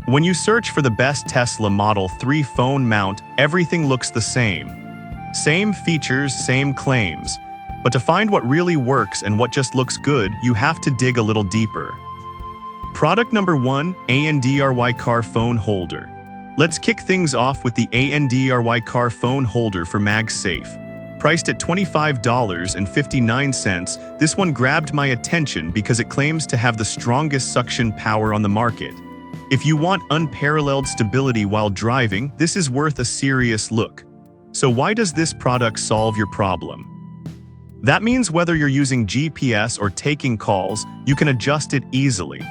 When you search for the best Tesla Model 3 phone mount, everything looks the same. Same features, same claims. But to find what really works and what just looks good, you have to dig a little deeper. Product number 1, ANDRY Car Phone Holder. Let's kick things off with the ANDRY Car Phone Holder for MagSafe. Priced at $25.59, this one grabbed my attention because it claims to have the strongest suction power on the market. If you want unparalleled stability while driving, this is worth a serious look. So why does this product solve your problem? That means whether you're using GPS or taking calls, you can adjust it easily.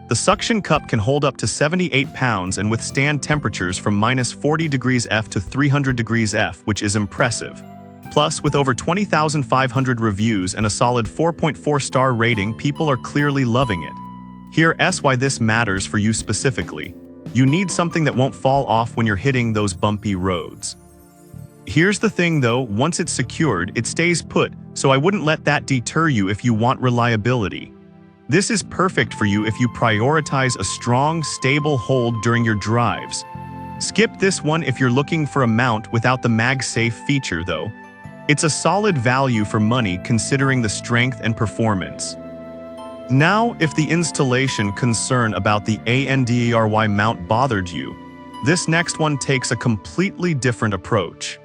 The suction cup can hold up to 78 pounds and withstand temperatures from -40 degrees F to 300 degrees F, which is impressive. Plus, with over 20,500 reviews and a solid 4.4-star rating, people are clearly loving it. Here's why this matters for you specifically. You need something that won't fall off when you're hitting those bumpy roads. Here's the thing though, once it's secured, it stays put, so I wouldn't let that deter you if you want reliability. This is perfect for you if you prioritize a strong, stable hold during your drives. Skip this one if you're looking for a mount without the MagSafe feature though. It's a solid value for money considering the strength and performance. Now, if the installation concern about the ANDRY mount bothered you, this next one takes a completely different approach.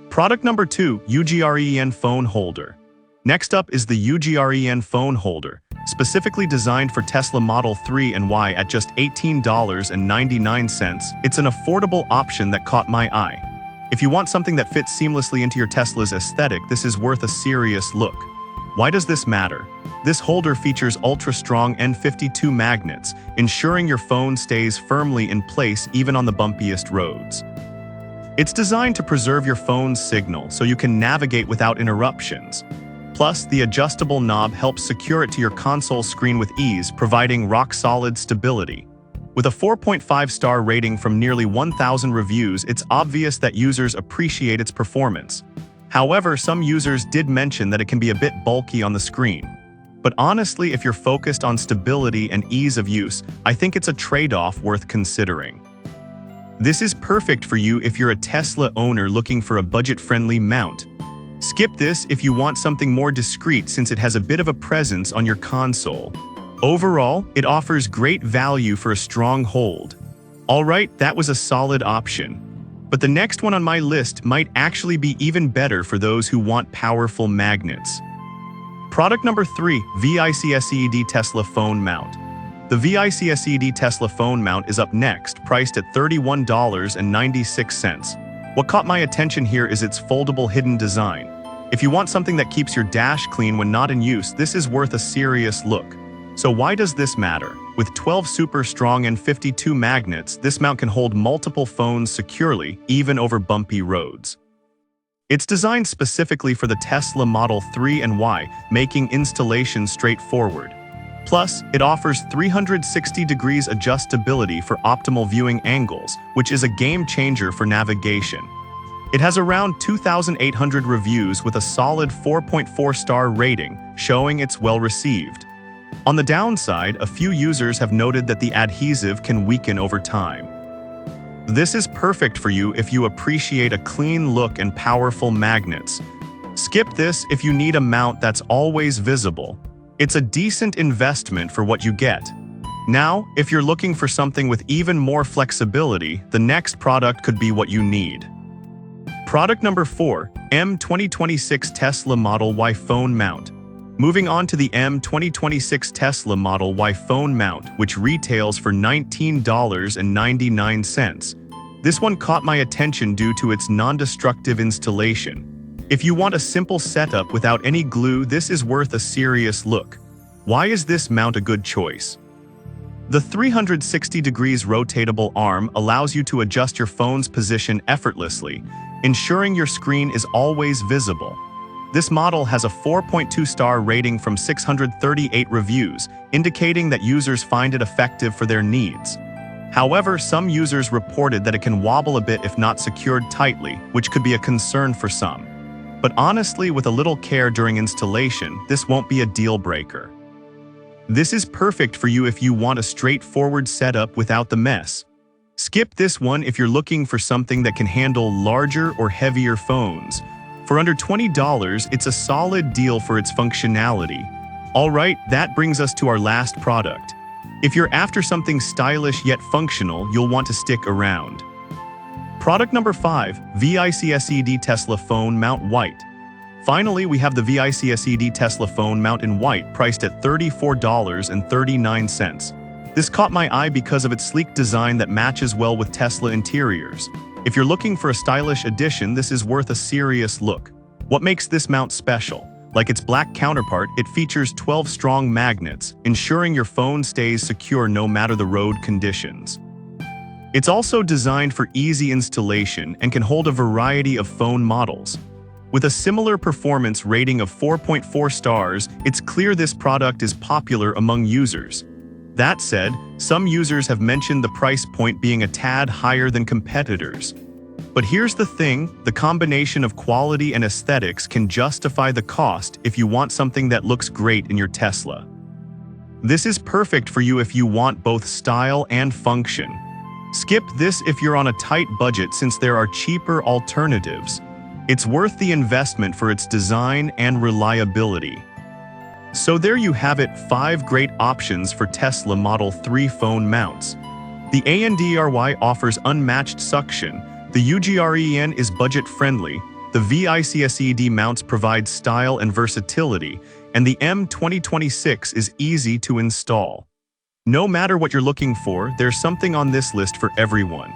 Product number 2, UGREN Phone Holder. Next up is the UGREN Phone Holder, specifically designed for Tesla Model 3 and Y at just $18.99. It's an affordable option that caught my eye. If you want something that fits seamlessly into your Tesla's aesthetic, this is worth a serious look. Why does this matter? This holder features ultra-strong N52 magnets, ensuring your phone stays firmly in place even on the bumpiest roads. It's designed to preserve your phone's signal so you can navigate without interruptions. Plus, the adjustable knob helps secure it to your console screen with ease, providing rock-solid stability. With a 4.5-star rating from nearly 1,000 reviews, it's obvious that users appreciate its performance. However, some users did mention that it can be a bit bulky on the screen. But honestly, if you're focused on stability and ease of use, I think it's a trade-off worth considering. This is perfect for you if you're a Tesla owner looking for a budget-friendly mount. Skip this if you want something more discreet since it has a bit of a presence on your console. Overall, it offers great value for a strong hold. Alright, that was a solid option. But the next one on my list might actually be even better for those who want powerful magnets. Product number 3, VICSED Tesla Phone Mount. The VICSED Tesla Phone Mount is up next, priced at $31.96. What caught my attention here is its foldable hidden design. If you want something that keeps your dash clean when not in use, this is worth a serious look. So why does this matter? With 12 super strong N52 magnets, this mount can hold multiple phones securely, even over bumpy roads. It's designed specifically for the Tesla Model 3 and Y, making installation straightforward. Plus, it offers 360 degrees adjustability for optimal viewing angles, which is a game changer for navigation. It has around 2,800 reviews with a solid 4.4-star rating, showing it's well received. On the downside, a few users have noted that the adhesive can weaken over time. This is perfect for you if you appreciate a clean look and powerful magnets. Skip this if you need a mount that's always visible. It's a decent investment for what you get. Now, if you're looking for something with even more flexibility, the next product could be what you need. Product number 4, M2026 Tesla Model Y Phone Mount. Moving on to the M2026 Tesla Model Y Phone Mount, which retails for $19.99. This one caught my attention due to its non-destructive installation. If you want a simple setup without any glue, this is worth a serious look. Why is this mount a good choice? The 360 degrees rotatable arm allows you to adjust your phone's position effortlessly, ensuring your screen is always visible. This model has a 4.2-star rating from 638 reviews, indicating that users find it effective for their needs. However, some users reported that it can wobble a bit if not secured tightly, which could be a concern for some. But honestly, with a little care during installation, this won't be a deal breaker. This is perfect for you if you want a straightforward setup without the mess. Skip this one if you're looking for something that can handle larger or heavier phones. For under $20, it's a solid deal for its functionality. Alright, that brings us to our last product. If you're after something stylish yet functional, you'll want to stick around. Product number 5, VICSED Tesla Phone Mount White. Finally, we have the VICSED Tesla Phone Mount in white, priced at $34.39. This caught my eye because of its sleek design that matches well with Tesla interiors. If you're looking for a stylish addition, this is worth a serious look. What makes this mount special? Like its black counterpart, it features 12 strong magnets, ensuring your phone stays secure no matter the road conditions. It's also designed for easy installation and can hold a variety of phone models. With a similar performance rating of 4.4 stars, it's clear this product is popular among users. That said, some users have mentioned the price point being a tad higher than competitors. But here's the thing, the combination of quality and aesthetics can justify the cost if you want something that looks great in your Tesla. This is perfect for you if you want both style and function. Skip this if you're on a tight budget since there are cheaper alternatives. It's worth the investment for its design and reliability. So there you have it, 5 great options for Tesla Model 3 phone mounts. The ANDRY offers unmatched suction, the UGREN is budget-friendly, the VICSED mounts provide style and versatility, and the M2026 is easy to install. No matter what you're looking for, there's something on this list for everyone.